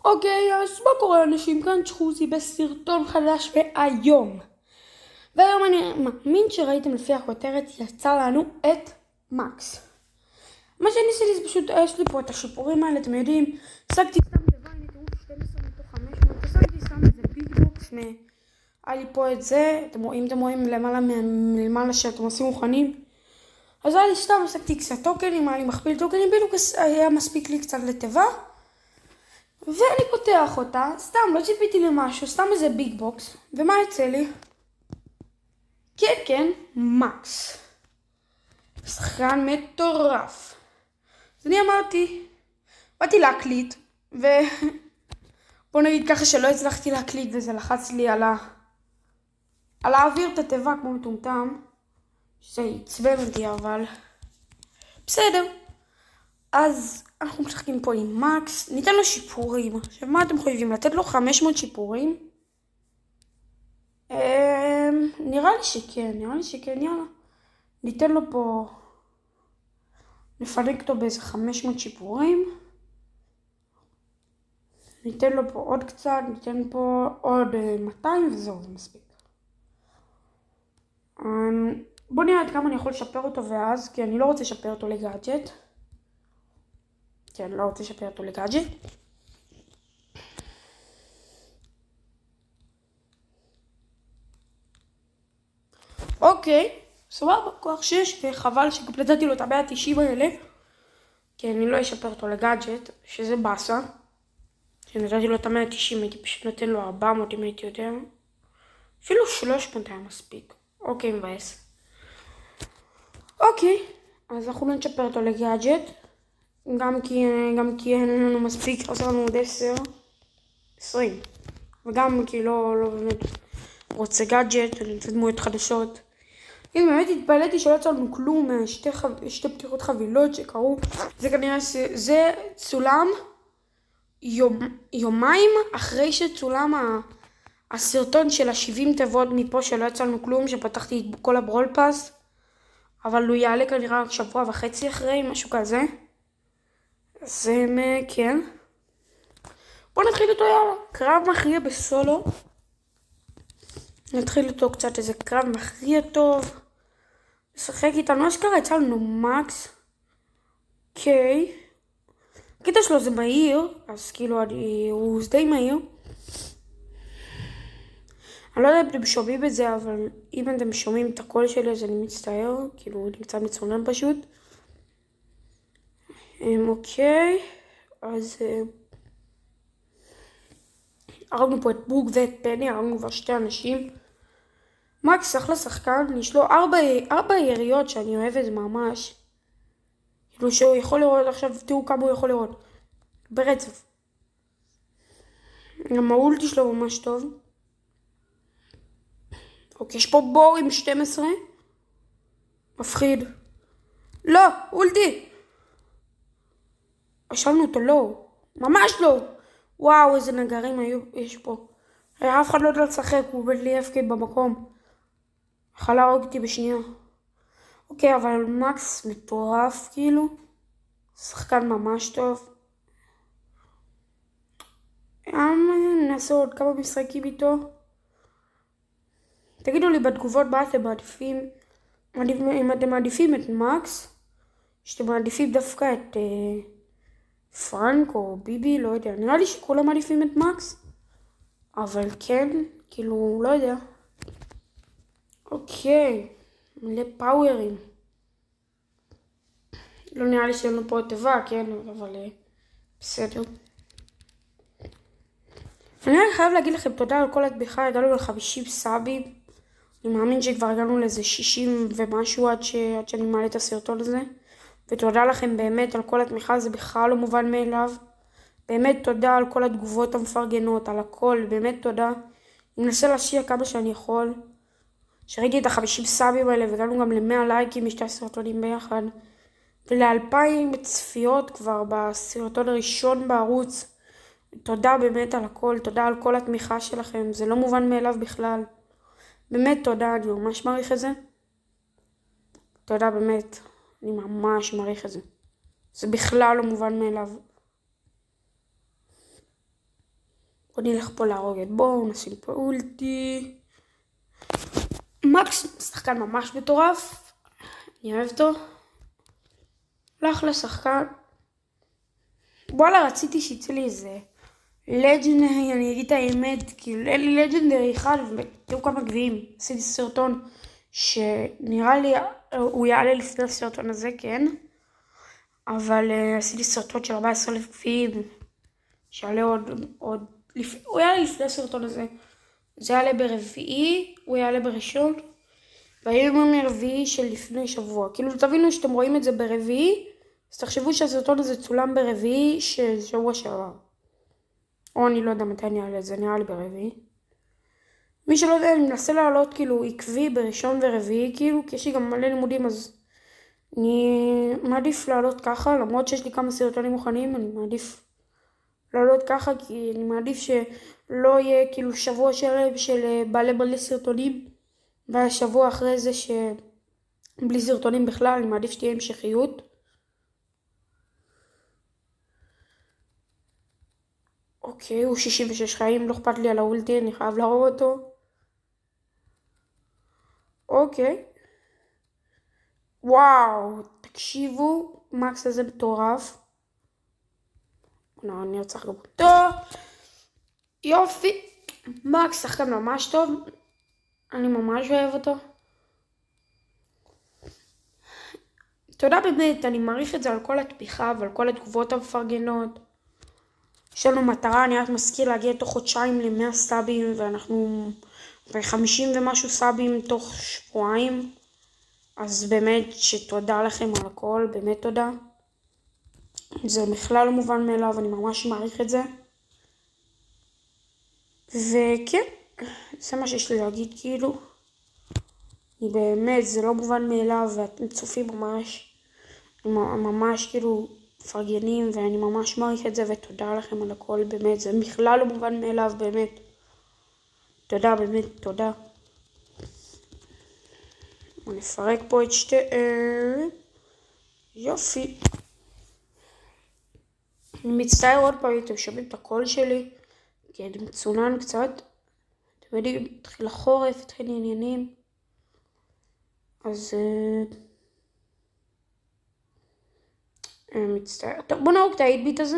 אוקיי, אז מה קורה אנשים? כאן צ'חוזי בסרטון חדש והיום. והיום אני מאמין שראיתם לפי הכותרת יצא לנו את מקס. מה שאני עשיתי זה פשוט, יש לי פה את השיפורים האלה, אתם יודעים, השגתי סתם דבר, הנה תראו 12 מתוך 500, השגתי סתם איזה ביג בוקס, היה לי פה את זה, אתם רואים למעלה שאתם עושים מוכנים. אז היה לי סתם, השגתי קצת טוקנים, היה לי מכפיל טוקנים, בדיוק היה מספיק לי קצת לתיבה. ואני פותח אותה, סתם לא ציפיתי למשהו, סתם איזה ביג בוקס, ומה יצא לי? כן, מקס. שחקן מטורף. אז אני באתי להקליט, בוא נגיד ככה שלא הצלחתי להקליט וזה לחץ לי על להעביר את התיבה כמו מטומטם, שזה יצבן אותי אבל בסדר. אז אנחנו משחקים פה עם מקס, ניתן לו שיפורים. עכשיו מה אתם חושבים? לתת לו 500 שיפורים? נראה לי שכן, יאללה. ניתן לו פה, נפנק אותו באיזה 500 שיפורים. ניתן לו פה עוד קצת, ניתן פה עוד 200 וזהו, זה מספיק. בוא נראה עד כמה אני יכול לשפר אותו ואז, כי אני לא רוצה לשפר אותו לגאדג'ט. כן, לא רוצה לשפר אותו לגאדג'ט. אוקיי, סבבה, כוח 6, וחבל שקפלטתי לו את 190 האלה. כי אני לא אשפר אותו לגאדג'ט, שזה באסה. כשנתתי לו את 190, הייתי פשוט נותן לו 400 אם הייתי יודע. אפילו 300 היה מספיק. אוקיי, מבאס. אוקיי, אז אנחנו לא נשפר אותו לגאדג'ט. גם כי אין לנו מספיק, חסר לנו עוד 10, 20. וגם כי לא באמת רוצה גאדג'ט, אני רוצה דמויות חדשות. אם באמת התפלאתי שלא יצא לנו כלום שתי פתיחות חבילות שקרו. זה כנראה זה צולם יומיים אחרי שצולם הסרטון של ה-70 תיבות מפה שלא יצא לנו כלום, שפתחתי את כל הברול פאס. אבל הוא יעלה כנראה רק שבוע וחצי אחרי, משהו כזה. אז כן. בואו נתחיל אותו, יאללה. קרב מכריע בסולו. נתחיל אותו קצת איזה קרב מכריע טוב. נשחק איתנו, אשכרה יצא לנו מקס. אוקיי. הקטע שלו זה מהיר, אז כאילו הוא די מהיר. אני לא יודע אם אתם שומעים את זה, אבל אם אתם שומעים את הקול שלי אז אני מצטער. כאילו הוא נמצא מצונן פשוט. אוקיי. אז הרגנו פה את בוג ואת פני, הרגנו כבר 2 אנשים. מקס אחלה שחקן, יש לו 4 יריות שאני אוהבת ממש. כאילו שהוא יכול לראות, עכשיו תראו כמה הוא יכול לראות. ברצף. גם האולטי שלו ממש טוב. אוקיי, יש פה בור עם 12. מפחיד. לא, אולטי. השלנו אותו לא. ממש לא. וואו, איזה נגרים יש פה. אף אחד לא יודע לשחק, הוא בית לי FK במקום. יכול להרוג אותי בשנייה. אוקיי, אבל מקס מטורף כאילו. שחקן ממש טוב. נעשה עוד כמה משחקים איתו. תגידו לי בתגובות מה אתם מעדיפים. אם אתם מעדיפים את מקס, שאתם מעדיפים דווקא את פרנק או ביבי, לא יודע. נראה לי שכולם מעדיפים את מקס. אבל כן, כאילו, לא יודע. אוקיי, מלא פאוורים. לא נראה לי שאין לו פה תיבה, כן, אבל בסדר. אני חייב להגיד לכם תודה על כל התמיכה, הגענו ל50 סאבים. אני מאמין שכבר הגענו לאיזה 60 ומשהו עד שאני מעלה את הסרטון הזה. ותודה לכם באמת על כל התמיכה, זה בכלל לא מובן מאליו. באמת תודה על כל התגובות המפרגנות, על הכל, באמת תודה. אני מנסה להשקיע כמה שאני יכול. שראיתי את ה50 סאבים האלה והגענו גם ל100 לייקים משתי הסרטונים ביחד. ול2000 צפיות כבר בסרטון הראשון בערוץ. תודה באמת על הכל, תודה על כל התמיכה שלכם, זה לא מובן מאליו בכלל. באמת תודה, אני ממש מעריך את זה. תודה באמת, אני ממש מעריך את זה. זה בכלל לא מובן מאליו. בוא נלך פה להרוג את בואו, נשים פה אולטי. מקס שחקן ממש מטורף, אני אוהב אותו. הולך לשחקן. וואלה, רציתי שיצא לי איזה לג'נדרי, אני אגיד את האמת, כאילו אין לי לג'נדרי אחד, ותראו כמה גביעים. עשיתי סרטון שנראה לי הוא יעלה לפני הסרטון הזה, כן? אבל עשיתי סרטון של 14,000 גביעים, שיעלה עוד, הוא יעלה לפני הסרטון הזה. זה יעלה ברביעי, הוא יעלה בראשון, והיום מרביעי של לפני שבוע. כאילו תבינו שאתם רואים את זה ברביעי, אז תחשבו שהסרטון הזה צולם ברביעי של שבוע שעבר. או אני לא יודע מתי אני אעלה את זה, נראה לי ברביעי. מי שלא יודע, אני מנסה לעלות כאילו עקבי בראשון ורביעי, כאילו, כי יש לי גם מלא לימודים, אז אני מעדיף לעלות ככה, למרות שיש לי כמה סרטונים מוכנים, אני מעדיף לעלות ככה, כי אני מעדיף שלא יהיה כאילו שבוע שלם של מלא סרטונים, והשבוע אחרי זה שבלי סרטונים בכלל, אני מעדיף שתהיה המשכיות. אוקיי, הוא 66 חיים, לא אכפת לי על האולטי, אני חייב להרוג אותו. אוקיי. וואו, תקשיבו, מקס הזה מטורף. אני ארצח גם אותו. יופי. מקס שחקן ממש טוב. אני ממש אוהב אותו. תודה באמת, אני מעריך את זה על כל התמיכה ועל כל התגובות המפרגנות. יש לנו מטרה, אני רק מזכיר להגיע תוך חודשיים ל100 סאבים, ואנחנו ב50 ומשהו סאבים תוך שבועיים. אז באמת שתודה לכם על הכל, באמת תודה. זה בכלל לא מובן מאליו, אני ממש מעריך את זה. וכן, זה מה שיש לי להגיד כאילו. אני באמת, זה לא מובן מאליו, ואתם צופים ממש כאילו מפרגנים, ואני ממש מעריך את זה, ותודה לכם על הכל, באמת, זה בכלל לא מובן מאליו, באמת. תודה, באמת, תודה. אני אפרק פה את שתיהם. יופי. אני מצטער עוד פעם, אתם שומעים את הקול שלי, כי אני מצונן קצת. אתם יודעים, התחיל החורף, התחיל עניינים. אז מצטער. טוב, בוא נהוג את ה-8-ביט הזה.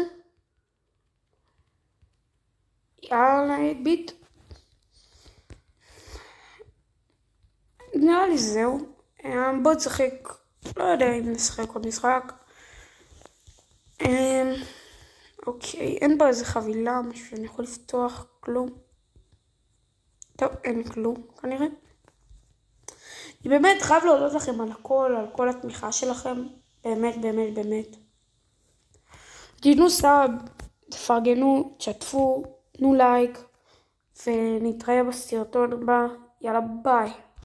יאללה, 8-ביט. נראה לי זהו. בוא נשחק. לא יודע אם נשחק עוד משחק. אוקיי, אין בה איזה חבילה, משהו שאני יכול לפתוח, כלום. טוב, אין כלום, כנראה. אני באמת חייב להודות לכם על הכל, על כל התמיכה שלכם. באמת, באמת, באמת. תנו סאב, תפרגנו, תשתפו, תנו לייק, ונתראה בסרטון הבא. יאללה, ביי.